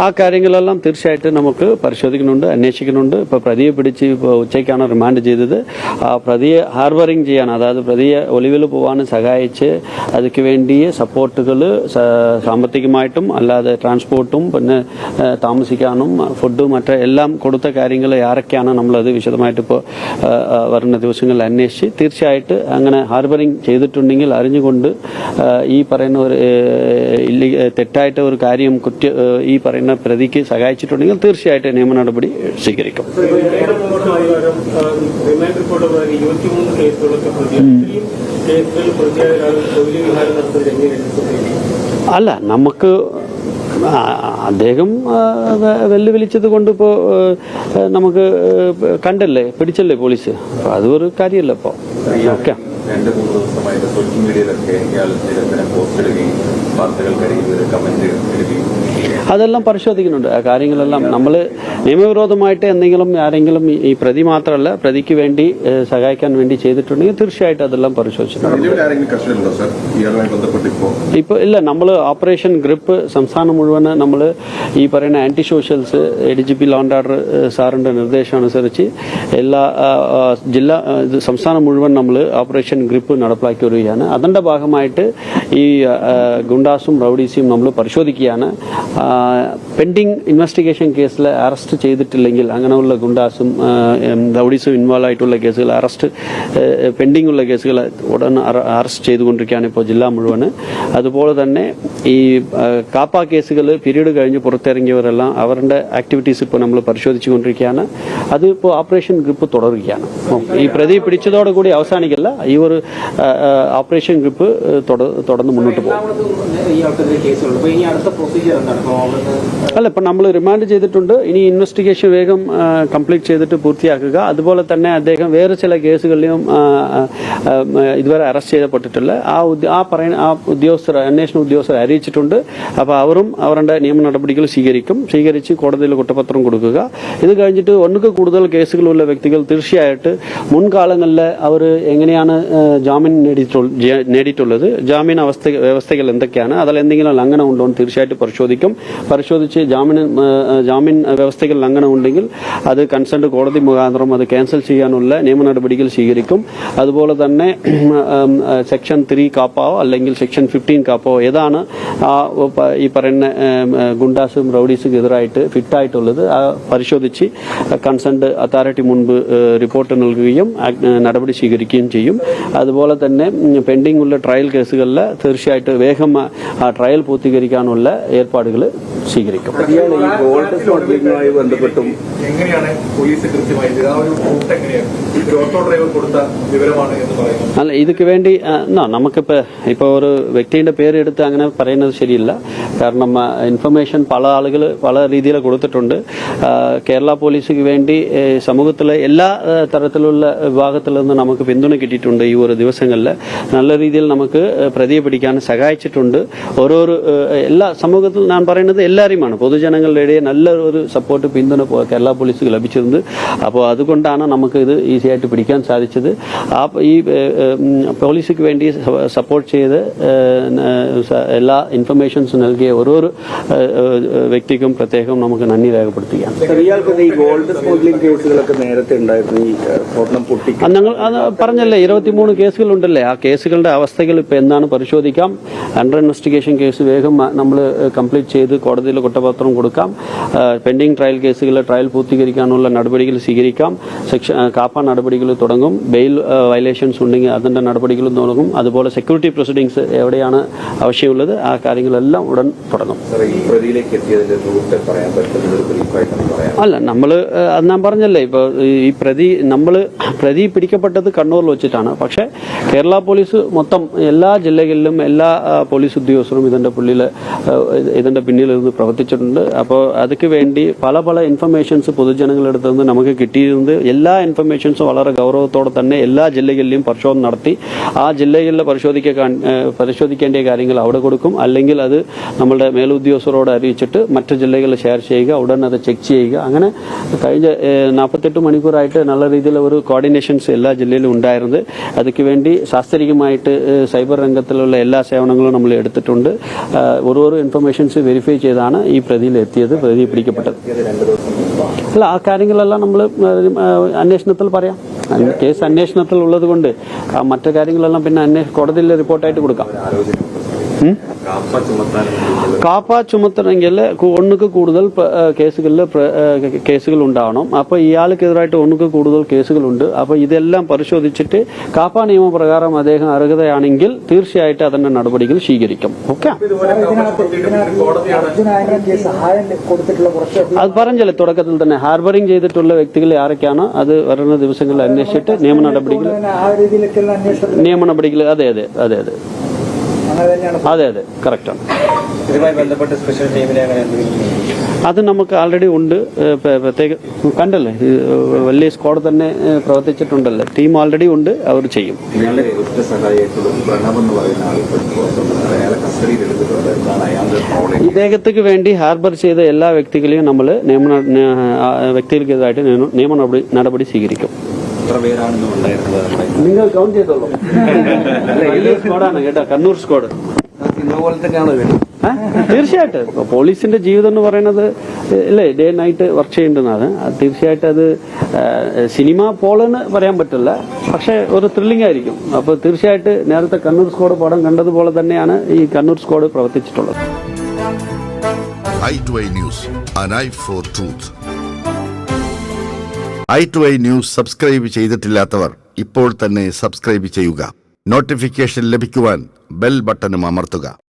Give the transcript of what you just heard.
ആ കാര്യങ്ങളെല്ലാം തീർച്ചയായിട്ടും നമുക്ക് പരിശോധിക്കുന്നുണ്ട്, അന്വേഷിക്കുന്നുണ്ട്. ഇപ്പോൾ പ്രതിയെ പിടിച്ച് ഇപ്പോൾ ഉച്ചയ്ക്കാണ് റിമാൻഡ് ചെയ്തത്. ആ പ്രതിയെ ഹാർബറിങ് ചെയ്യാൻ, അതായത് പ്രതിയെ ഒളിവിൽ പോകാൻ സഹായിച്ച് അതിക്ക് വേണ്ടിയ സപ്പോർട്ടുകൾ സാമ്പത്തികമായിട്ടും അല്ലാതെ ട്രാൻസ്പോർട്ടും പിന്നെ താമസിക്കാനും ഫുഡും എല്ലാം കൊടുത്ത കാര്യങ്ങൾ ആരൊക്കെയാണ് നമ്മളത് വിശദമായിട്ട് ഇപ്പോൾ വരുന്ന ദിവസങ്ങളിൽ അന്വേഷിച്ച് തീർച്ചയായിട്ടും അങ്ങനെ ഹാർബറിങ് ചെയ്തിട്ടുണ്ടെങ്കിൽ അറിഞ്ഞുകൊണ്ട് ഈ പറയുന്ന ഒരു തെറ്റായിട്ട് ഒരു കാര്യം ഈ പറയുന്ന പ്രതിക്ക് സഹായിച്ചിട്ടുണ്ടെങ്കിൽ തീർച്ചയായിട്ടും നിയമ നടപടി സ്വീകരിക്കും. അല്ല, നമുക്ക് അദ്ദേഹം വെല്ലുവിളിച്ചത് കൊണ്ട് ഇപ്പോൾ നമുക്ക് കണ്ടല്ലേ, പിടിച്ചല്ലേ പോലീസ്. അപ്പോൾ അതൊരു കാര്യമല്ല. ഇപ്പോൾ ഓക്കെ, 2-3 ദിവസമായിട്ട് സോഷ്യൽ മീഡിയയിലൊക്കെ ഇയാൾ നിരന്തരം പോസ്റ്റ് ഇടുകയും വാർത്തകൾക്കിടയിൽ കമന്റ് ഇടുകയും അതെല്ലാം പരിശോധിക്കുന്നുണ്ട്. ആ കാര്യങ്ങളെല്ലാം നമ്മൾ നിയമവിരോധമായിട്ട് എന്തെങ്കിലും ആരെങ്കിലും ഈ പ്രതി മാത്രമല്ല പ്രതിക്ക് വേണ്ടി സഹായിക്കാൻ വേണ്ടി ചെയ്തിട്ടുണ്ടെങ്കിൽ തീർച്ചയായിട്ടും അതെല്ലാം പരിശോധിച്ചിട്ടുണ്ട്. ഇപ്പോൾ ഇല്ല, നമ്മൾ ഓപ്പറേഷൻ ഗ്രിപ്പ് സംസ്ഥാനം മുഴുവൻ നമ്മൾ ഈ പറയുന്ന anti socials ADGP law and order സാറിന്റെ നിർദ്ദേശമനുസരിച്ച് എല്ലാ സംസ്ഥാനം മുഴുവൻ നമ്മൾ ഓപ്പറേഷൻ ഗ്രിപ്പ് നടപ്പിലാക്കി വരികയാണ്. അതിന്റെ ഭാഗമായിട്ട് ഈ ഗുണ്ടാസും റൌഡീസും നമ്മൾ പരിശോധിക്കുകയാണ്. പെൻഡിങ് ഇൻവെസ്റ്റിഗേഷൻ കേസിൽ അറസ്റ്റ് ചെയ്തിട്ടില്ലെങ്കിൽ അങ്ങനെയുള്ള ഗുണ്ടാസും റൌഡീസും ഇൻവോൾവ് ആയിട്ടുള്ള കേസുകൾ പെൻഡിംഗ് ഉള്ള കേസുകൾ ഉടൻ അറസ്റ്റ് ചെയ്തുകൊണ്ടിരിക്കുകയാണ് ഇപ്പോൾ ജില്ല മുഴുവന്. അതുപോലെ തന്നെ ഈ കാപ്പ കേസുകൾ പീരീഡ് കഴിഞ്ഞ് പുറത്തിറങ്ങിയവരെല്ലാം അവരുടെ ആക്ടിവിറ്റീസ് ഇപ്പോൾ നമ്മൾ പരിശോധിച്ചുകൊണ്ടിരിക്കുകയാണ്. അത് ഇപ്പോൾ ഓപ്പറേഷൻ ഗ്രിപ്പ് തുടരുകയാണ്. ഈ പ്രതി പിടിച്ചതോടുകൂടി അവസാനിക്കില്ല, ഈ ഒരു ഓപ്പറേഷൻ ഗ്രിപ്പ് തുടർന്ന് മുന്നോട്ട് പോകും. അല്ല, ഇപ്പം നമ്മൾ റിമാൻഡ് ചെയ്തിട്ടുണ്ട്. ഇനി ഇൻവെസ്റ്റിഗേഷൻ വേഗം കംപ്ലീറ്റ് ചെയ്തിട്ട് പൂർത്തിയാക്കുക. അതുപോലെ തന്നെ അദ്ദേഹം വേറെ ചില കേസുകളിലും ഇതുവരെ അറസ്റ്റ് ചെയ്യപ്പെട്ടിട്ടില്ല. ആ ഉദ്യോഗസ്ഥർ, അന്വേഷണ ഉദ്യോഗസ്ഥർ അറിയിച്ചിട്ടുണ്ട്. അപ്പോൾ അവരും അവരുടെ നിയമ നടപടികൾ സ്വീകരിച്ച് കോടതിയിൽ കുറ്റപത്രം കൊടുക്കുക. ഇത് കഴിഞ്ഞിട്ട് ഒന്നുക്ക് കൂടുതൽ കേസുകളുള്ള വ്യക്തികൾ തീർച്ചയായിട്ടും മുൻകാലങ്ങളിൽ അവർ എങ്ങനെയാണ് ജാമ്യം നേടിയിട്ടുള്ളത്, ജാമ്യ വ്യവസ്ഥകൾ എന്തൊക്കെയാണ്, അതിൽ എന്തെങ്കിലും ലംഘനം ഉണ്ടോ എന്ന് തീർച്ചയായിട്ടും പരിശോധിച്ച് ജാമ്യ വ്യവസ്ഥകൾ ലംഘനം ഉണ്ടെങ്കിൽ അത് കൺസേൺഡ് കോടതി മുഖാന്തരം അത് ക്യാൻസൽ ചെയ്യാനുള്ള നിയമ നടപടികൾ സ്വീകരിക്കും. അതുപോലെ തന്നെ സെക്ഷൻ 3 കാപ്പാവോ അല്ലെങ്കിൽ സെക്ഷൻ 15 കാപ്പാവോ ഏതാണ് ഈ പറയുന്ന ഗുണ്ടാസും റൌഡീസും എതിരായിട്ട് ഫിറ്റായിട്ടുള്ളത് പരിശോധിച്ച് കൺസേൺഡ് അതോറിറ്റി മുൻപ് റിപ്പോർട്ട് നൽകുകയും നടപടി സ്വീകരിക്കുകയും ചെയ്യും. അതുപോലെ തന്നെ പെൻഡിംഗ് ഉള്ള ട്രയൽ കേസുകളിൽ തീർച്ചയായിട്ടും വേഗം ആ ട്രയൽ പൂർത്തീകരിക്കാനുള്ള ഏർപ്പാടുകൾ സ്വീകരിക്കും. ബന്ധപ്പെട്ടും എങ്ങനെയാണ് പോലീസ് കൃത്യമായി അല്ല, ഇതൊക്കെ വേണ്ടി നമുക്കിപ്പോ ഒരു വ്യക്തിയുടെ പേര് എടുത്ത് അങ്ങനെ പറയുന്നത് ശരിയില്ല. കാരണം ഇൻഫർമേഷൻ പല ആളുകൾ പല രീതിയിൽ കൊടുത്തിട്ടുണ്ട്. കേരള പോലീസിന് വേണ്ടി സമൂഹത്തിലെ എല്ലാ തരത്തിലുള്ള വിഭാഗത്തിൽ നിന്ന് നമുക്ക് പിന്തുണ കിട്ടിയിട്ടുണ്ട്. ഈ ഒരു ദിവസങ്ങളിൽ നല്ല രീതിയിൽ നമുക്ക് പ്രതിയെ പിടിക്കാൻ സഹായിച്ചിട്ടുണ്ട്. എല്ലാ സമൂഹത്തിൽ ഞാൻ പറയുന്നത് എല്ലാവരുമാണ്, പൊതുജനങ്ങളുടെ ഇടയിൽ നല്ല ഒരു സപ്പോർട്ട് പിന്തുണ കേരള പോലീസിന് ലഭിച്ചിട്ടുണ്ട്. അപ്പോൾ അതുകൊണ്ടാണ് നമുക്ക് ഇത് ഈസി ആയിട്ട് പിടിക്കാൻ സാധിച്ചത്. ഈ പോലീസിന് വേണ്ടി സപ്പോർട്ട് ചെയ്ത് എല്ലാ ഇൻഫർമേഷൻസ് നൽകിയ ഓരോ വ്യക്തിക്കും പ്രത്യേകം നമുക്ക് നന്ദി രേഖപ്പെടുത്തുകയാണ്. ഞങ്ങൾ അത് പറഞ്ഞല്ലേ, 23 കേസുകളുണ്ടല്ലേ. ആ കേസുകളുടെ അവസ്ഥകൾ ഇപ്പൊ എന്താണ് പരിശോധിക്കാം. അണ്ടർ ഇൻവെസ്റ്റിഗേഷൻ കേസ് വേഗം നമ്മൾ കംപ്ലീറ്റ് ചെയ്ത് കോടതിയിൽ കുറ്റപത്രം കൊടുക്കാം. പെൻഡിംഗ് ട്രയൽ കേസുകളിൽ ട്രയൽ പൂർത്തീകരിക്കാനുള്ള നടപടികൾ സ്വീകരിക്കാം. കാപ്പ നടപടികൾ തുടങ്ങും. ബെയിൽ വയലേഷൻസ് ഉണ്ടെങ്കിൽ അതിന്റെ നടപടികളും തുടങ്ങും. അതുപോലെ സെക്യൂരിറ്റി പ്രൊസീഡിംഗ്സ് എവിടെയാണ് ആവശ്യമുള്ളത് ആ കാര്യങ്ങളെല്ലാം ഉടൻ തുടങ്ങും. അല്ല, ഞാൻ പറഞ്ഞല്ലേ, ഇപ്പോൾ ഈ പ്രതി പിടിക്കപ്പെട്ടത് കണ്ണൂരിൽ വെച്ചിട്ടാണ്. പക്ഷെ കേരള പോലീസ് മൊത്തം എല്ലാ ജില്ലകളിലും എല്ലാ പോലീസ് ഉദ്യോഗസ്ഥരും ഇതിന്റെ പിന്നിൽ നിന്ന് പ്രവർത്തിച്ചിട്ടുണ്ട്. അപ്പോൾ അതൊക്കെ വേണ്ടി പല ഇൻഫർമേഷൻസ് പൊതുജനങ്ങളുടെ അടുത്ത് നിന്ന് നമുക്ക് കിട്ടിയിരുന്നത്. എല്ലാ ഇൻഫർമേഷൻസും വളരെ ഗൗരവത്തോടെ തന്നെ എല്ലാ ജില്ലകളിലും പരിശോധന നടത്തി ആ ജില്ലകളിൽ പരിശോധിക്കേണ്ട കാര്യങ്ങൾ അവിടെ കൊടുക്കും. അല്ലെങ്കിൽ അത് നമ്മളുടെ മേലുദ്യോഗസ്ഥരോട് അറിയിച്ചിട്ട് മറ്റു ജില്ലകളിൽ ഷെയർ ചെയ്യുക, ഉടൻ അത് ചെക്ക് ചെയ്യുക. അങ്ങനെ കഴിഞ്ഞ 48 മണിക്കൂറായിട്ട് നല്ല രീതിയിൽ ഒരു കോർഡിനേഷൻസ് എല്ലാ ജില്ലയിലും ഉണ്ടായിരുന്നത്. അതിക്ക് വേണ്ടി ശാസ്ത്രീയമായിട്ട് സൈബർ രംഗത്തിലുള്ള എല്ലാ സേവനങ്ങളും നമ്മൾ എടുത്തിട്ടുണ്ട്. ഓരോ ഇൻഫർമേഷൻസ് വെരിഫൈ ചെയ്താണ് ഈ പ്രതിയിൽ എത്തിയത്, പ്രതി പിടിക്കപ്പെട്ടത്. അല്ല, ആ കാര്യങ്ങളെല്ലാം നമ്മൾ അന്വേഷണത്തിൽ പറയാം. കേസ് അന്വേഷണത്തിൽ ഉള്ളത് കൊണ്ട് മറ്റു കാര്യങ്ങളെല്ലാം പിന്നെ കോടതിയിൽ റിപ്പോർട്ടായിട്ട് കൊടുക്കാം. കാപ്പ ചുമത്തണമെങ്കിൽ ഒന്നുക്ക് കൂടുതൽ കേസുകൾ ഉണ്ടാവണം. അപ്പോൾ ഇയാൾക്കെതിരായിട്ട് ഒന്നുക്ക് കൂടുതൽ കേസുകളുണ്ട്. അപ്പോൾ ഇതെല്ലാം പരിശോധിച്ചിട്ട് കാപ്പ നിയമപ്രകാരം അദ്ദേഹം അർഹതയാണെങ്കിൽ തീർച്ചയായിട്ടും അതിന്റെ നടപടികൾ സ്വീകരിക്കും. ഓക്കെ, അത് പറഞ്ഞല്ലേ തുടക്കത്തിൽ തന്നെ ഹാർബറിംഗ് ചെയ്തിട്ടുള്ള വ്യക്തികൾ ആരൊക്കെയാണ് അത് വരുന്ന ദിവസങ്ങളിൽ അന്വേഷിച്ചിട്ട് നിയമ നടപടികൾ അതെ അതെ അതെ അതെ അതെ അതെ കറക്റ്റാണ്. ഇതുമായി ബന്ധപ്പെട്ട് സ്പെഷ്യൽ ടീമിനെ അത് നമുക്ക് ആൾറെഡി ഉണ്ട്. പ്രത്യേക കണ്ടല്ലേ, വലിയ സ്ക്വാഡ് തന്നെ പ്രവർത്തിച്ചിട്ടുണ്ടല്ലോ. ടീം ആൾറെഡി ഉണ്ട്, അവർ ചെയ്യും. ഇയാളുടെ ഒറ്റ സഹായിയായിട്ടുള്ള പ്രണവ് എന്ന് പറയുന്ന ആൾ അയാളെ കസ്റ്റഡിയിൽ എടുത്തിട്ടുണ്ട്. എന്താണ് അയാളുടെ റോൾ? ഇദ്ദേഹത്തിന് വേണ്ടി ഹാർബർ ചെയ്ത എല്ലാ വ്യക്തികളെയും നമ്മൾ വ്യക്തികൾക്കെതിരായിട്ട് നിയമ നടപടി സ്വീകരിക്കും. എത്ര പേരാണെന്നും ഉണ്ടായിരുന്നത് നിങ്ങൾ കൗണ്ട് ചെയ്തോളൂ. വലിയ സ്ക്വാഡാണ് കേട്ടോ, കണ്ണൂർ സ്ക്വാഡ്. പോലെ തന്നെയാണോ തീർച്ചയായിട്ടും പോലീസിന്റെ ജീവിതം എന്ന് പറയുന്നത് അല്ലേ, ഡേ നൈറ്റ് വർക്ക് ചെയ്യേണ്ടതാണ്. തീർച്ചയായിട്ടും അത് സിനിമ പോലെന്ന് പറയാൻ പറ്റില്ല, പക്ഷെ ഒരു ത്രില്ലിംഗ് ആയിരിക്കും. അപ്പോൾ തീർച്ചയായിട്ടും നേരത്തെ കണ്ണൂർ സ്ക്വാഡ് പടം കണ്ടതുപോലെ തന്നെയാണ് ഈ കണ്ണൂർ സ്ക്വാഡ് പ്രവർത്തിച്ചിട്ടുള്ളത്. i2i News, an eye for truth. i2i News subscribe ചെയ്തിട്ടില്ലാത്തവർ ഇപ്പോൾ തന്നെ സബ്സ്ക്രൈബ് ചെയ്യുക. നോട്ടിഫിക്കേഷൻ ലഭിക്കുവാൻ ബെൽ ബട്ടണും അമർത്തുക.